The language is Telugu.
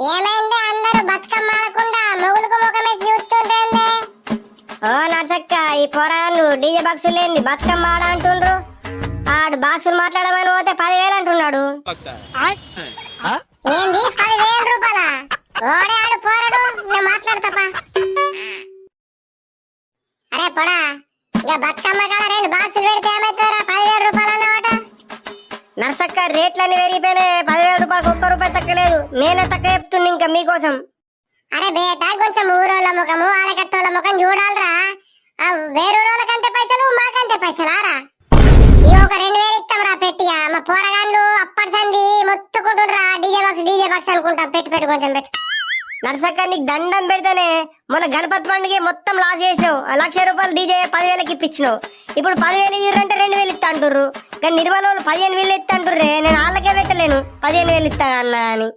ఏమైంది అందరూ బతుకమ్మ ఆడకుండా మొగులకు ముఖమేసి చూస్తుంటే? ఓ నర్సక్క, ఈ పోరాళ్ళు డీజే బాక్సులు లేని బతుకమ్మ ఆడ అంటుండ్రు. ఆడు బాక్సులు మాట్లాడమని పోతే 10,000 అంటున్నాడు. ఏంది 10,000 రూపాయల? ఓడే ఆడు పోరాడు, నేను మాట్లాడతాపా. అరే పొడా, ఇక బతుకమ్మ కాడ 2 బాక్సులు పెడితే ఏమైతుందిరా? 10,000 రూపాయలు అన్నమాట. నర్సక్క, రేట్లన్నీ పెరిగిపోయినాయి. 10,000 రూపాయలకు ఒక్క రూపాయి తక్కలేదు. నేనే తక్కువ చెప్తున్నా ఇంకా మీకోసం. అరే బేట, కొంచెం ఊరోళ్ళ ముఖము ఆడకట్టోళ్ళ ముఖం చూడాలరా. వేరూరోళ్ళకంతే పైసలు, మాకంతే పైసలు ఆరా. ఈ ఒక 2,000 ఇస్తాం రా పెట్టిగా. మా పోరగాళ్ళు అప్పటి సంది మొత్తుకుంటుండ్రా డీజే బాక్స్ అనుకుంటా. పెట్టు కొంచెం పెట్టు. నర్సక్క, నీకు దండం పెడితేనే మొన్న గణపతి పండుగ మొత్తం లాస్ చేసినావు. 1,00,000 రూపాయలు డీజే 10,000కి ఇప్పించినావు. ఇప్పుడు 10,000 ఇయ్యంటే 2,000 ఇస్తా అంటుర్రు. కానీ నిర్మల వాళ్ళు 15,000 ఇస్తా అంటుర్రే. నేను వాళ్ళకే పెట్టలేను 15,000 ఇస్తా అన్నా అని.